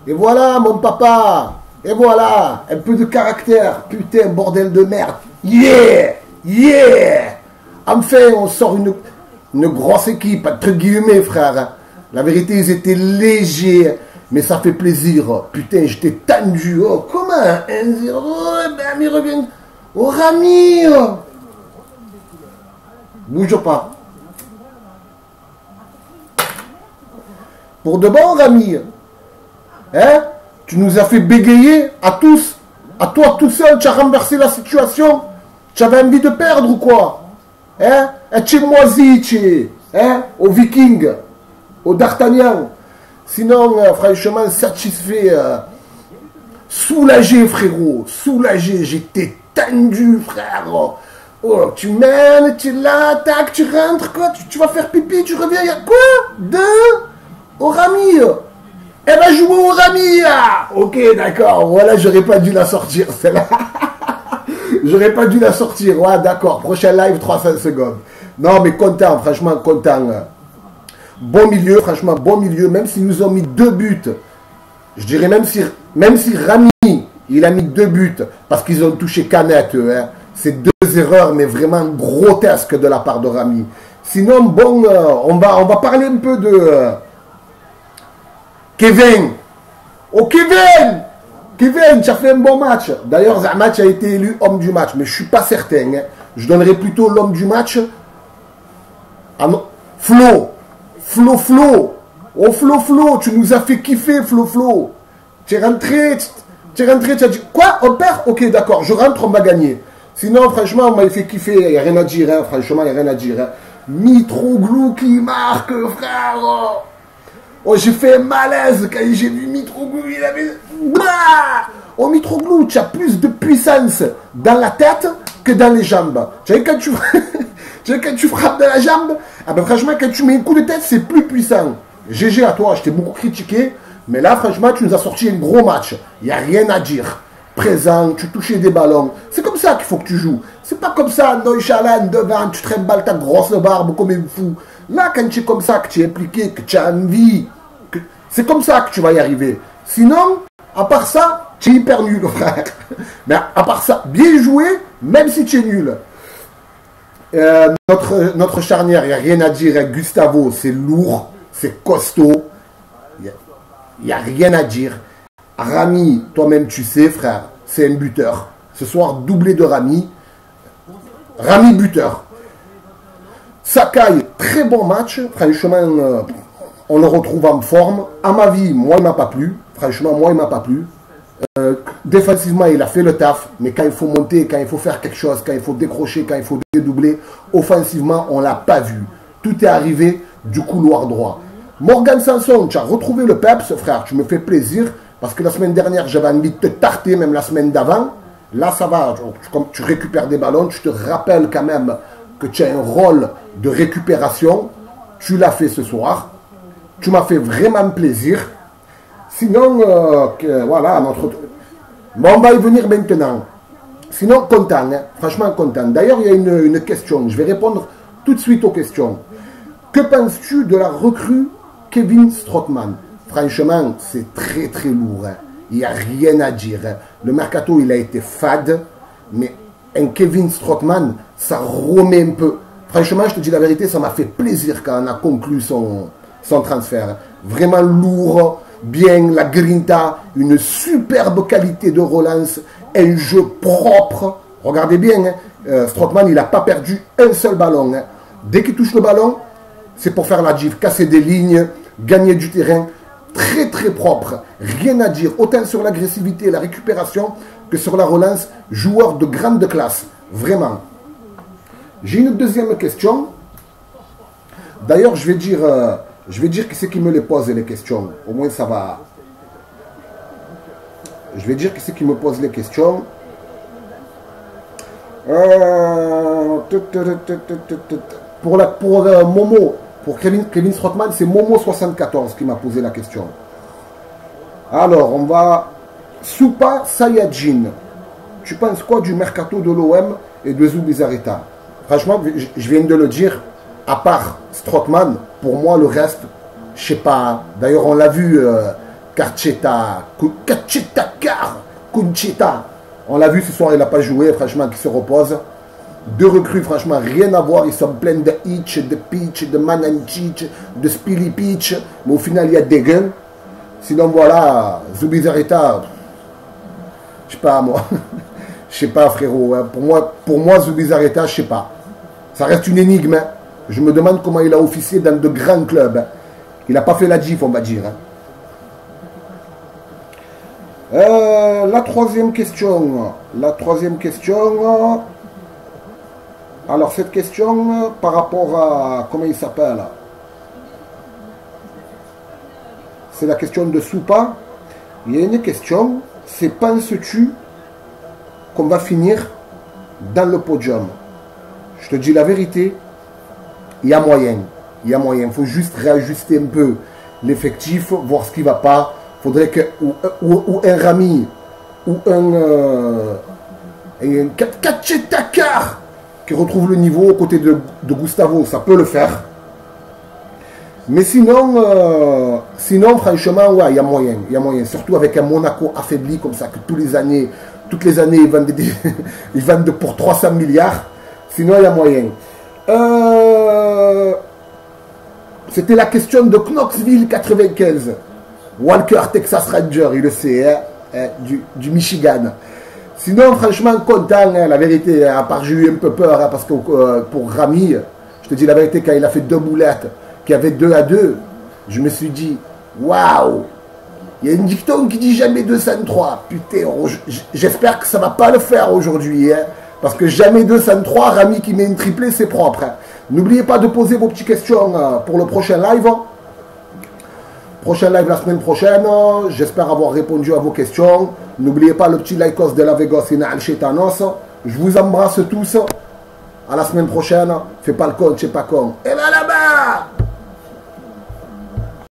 Et voilà, mon papa. Et voilà, un peu de caractère. Putain, bordel de merde. Yeah! Yeah! Enfin, on sort une grosse équipe, entre guillemets, frère. La vérité, ils étaient légers, mais ça fait plaisir. Putain, j'étais tendu. Oh, comment 1-0? Ben, il revient. Oh, Rami! Bouge pas. Pour de bon, Rami. Hein? Tu nous as fait bégayer à tous. À toi tout seul, tu as renversé la situation. Tu avais envie de perdre ou quoi? Hein? Et tu es moisi, tu es. Hein? Au Viking. Au D'Artagnan. Sinon, franchement, satisfait. Soulagé, frérot. Soulagé. J'étais tendu, frère. Oh, tu mènes, tu es là, tac, tu rentres, quoi. Tu vas faire pipi, tu reviens. Quoi? Au Rami. Elle va jouer au Rami, là. Ok, d'accord. Voilà, j'aurais pas dû la sortir, celle-là. J'aurais pas dû la sortir. Ouais, d'accord. Prochain live, 300 secondes. Non, mais content, franchement, content. Bon milieu, franchement, bon milieu. Même s'ils nous ont mis 2 buts. Je dirais même si Rami, il a mis 2 buts. Parce qu'ils ont touché Canette, hein. C'est 2 erreurs, mais vraiment grotesques de la part de Rami. Sinon, bon, on va parler un peu de... Kevin. Oh, Kevin! Kevin, tu as fait un bon match. D'ailleurs, Zama, tu as été élu homme du match. Mais je ne suis pas certain. Hein. Je donnerais plutôt l'homme du match à Flo. Flo. Oh, Flo. Tu nous as fait kiffer, Flo. Tu es rentré, tu as dit, quoi, on perd? Ok, d'accord, je rentre, on va gagner. Sinon, franchement, on m'a fait kiffer. Il n'y a rien à dire, hein. Franchement, il n'y a rien à dire. Hein. Mitroglou qui marque, frère. Oh, j'ai fait un malaise quand j'ai vu Mitroglou, il avait... Bah oh, Mitroglou, tu as plus de puissance dans la tête que dans les jambes. Tu sais, quand tu frappes dans la jambe, ah ben franchement, quand tu mets un coup de tête, c'est plus puissant. GG à toi, je t'ai beaucoup critiqué, mais là, franchement, tu nous as sorti un gros match. Il n'y a rien à dire. Présent, tu touchais des ballons. C'est comme ça qu'il faut que tu joues. C'est pas comme ça, nonchalant, devant, tu trimbales ta grosse barbe comme un fou. Là, quand tu es comme ça, que tu es impliqué, que tu as envie, c'est comme ça que tu vas y arriver. Sinon, à part ça, tu es hyper nul, frère. Mais à part ça, bien joué, même si tu es nul. Notre charnière, il n'y a rien à dire. Hein. Gustavo, c'est lourd, c'est costaud. Il n'y a rien à dire. Rami, toi-même, tu sais, frère, c'est un buteur. Ce soir, doublé de Rami. Rami, buteur. Sakai, très bon match. Franchement, on le retrouve en forme. À ma vie, moi, il ne m'a pas plu. Franchement, moi, il ne m'a pas plu. Défensivement, il a fait le taf. Mais quand il faut monter, quand il faut faire quelque chose, quand il faut décrocher, quand il faut dédoubler, offensivement, on ne l'a pas vu. Tout est arrivé du couloir droit. Morgan Sanson, tu as retrouvé le peps, frère. Tu me fais plaisir. Parce que la semaine dernière, j'avais envie de te tarter, même la semaine d'avant. Là, ça va. Comme tu récupères des ballons, tu te rappelles quand même que tu as un rôle de récupération. Tu l'as fait ce soir. Tu m'as fait vraiment plaisir. Sinon, voilà, bon, on va y venir maintenant. Sinon, content, hein, franchement content. D'ailleurs, il y a une question. Je vais répondre tout de suite aux questions. Que penses-tu de la recrue Kevin Strootman? Franchement, c'est très très lourd. Hein. Il n'y a rien à dire. Hein. Le mercato, il a été fade. Mais un Kevin Strootman, ça remet un peu. Franchement, je te dis la vérité, ça m'a fait plaisir quand on a conclu son transfert. Vraiment lourd, bien, la grinta, une superbe qualité de relance, un jeu propre. Regardez bien, hein, Strootman, il n'a pas perdu un seul ballon. Hein. Dès qu'il touche le ballon, c'est pour faire la gifle, casser des lignes, gagner du terrain. Très très propre, rien à dire, autant sur l'agressivité et la récupération que sur la relance, joueur de grande classe, vraiment. J'ai une deuxième question. D'ailleurs, je vais dire qui c'est qui me les pose les questions. Au moins, ça va. Je vais dire qui c'est qui me pose les questions. Pour Momo, pour Kevin Strootman, c'est Momo74 qui m'a posé la question. Alors, on va... Soupa Sayadjin. Tu penses quoi du mercato de l'OM et de Zubizarreta? Franchement, je viens de le dire, à part Strootman, pour moi, le reste, Je sais pas. D'ailleurs, on l'a vu, Conchita. On l'a vu ce soir, il n'a pas joué, franchement, qui se repose. Deux recrues, franchement, rien à voir. Ils sont pleins de hitch, de pitch, de mananchich, de spilly pitch. Mais au final, il y a des gains. Sinon, voilà, Zubizarreta, je sais pas, moi. Je sais pas, frérot. Hein. Pour moi, Zubizarreta, je sais pas. Ça reste une énigme. Hein. Je me demande comment il a officié dans de grands clubs. Hein. Il n'a pas fait la gif, on va dire. Hein. La troisième question. Alors, cette question, par rapport à... Comment il s'appelle? C'est la question de Soupa. Il y a une question. C'est penses-tu qu'on va finir dans le podium? Je te dis la vérité. Il y a moyen. Il faut juste réajuster un peu l'effectif, voir ce qui ne va pas. Il faudrait que ou un Rami ou un Kachetakar qui retrouve le niveau aux côtés de Gustavo, ça peut le faire. Mais sinon, franchement, ouais, il y a moyen. Surtout avec un Monaco affaibli comme ça, que toutes les années, ils vendent pour 300 milliards. Sinon, il y a moyen. C'était la question de Knoxville 95. Walker, Texas Ranger, il le sait, hein, du Michigan. Sinon, franchement, content, hein, la vérité, à part j'ai eu un peu peur, hein, parce que pour Rami, je te dis la vérité, quand il a fait 2 boulettes, qu'il y avait 2-2, je me suis dit, waouh, il y a une dicton qui dit jamais 203. Putain, j'espère que ça ne va pas le faire aujourd'hui, hein, parce que jamais 203, Rami qui met une triplée, c'est propre. Hein. N'oubliez pas de poser vos petites questions pour le prochain live. Prochain live la semaine prochaine. J'espère avoir répondu à vos questions. N'oubliez pas le petit Lycos de la Vegas et Naal Chetanos. Je vous embrasse tous. À la semaine prochaine. Fais pas le con, c'est pas con. Et là là-bas!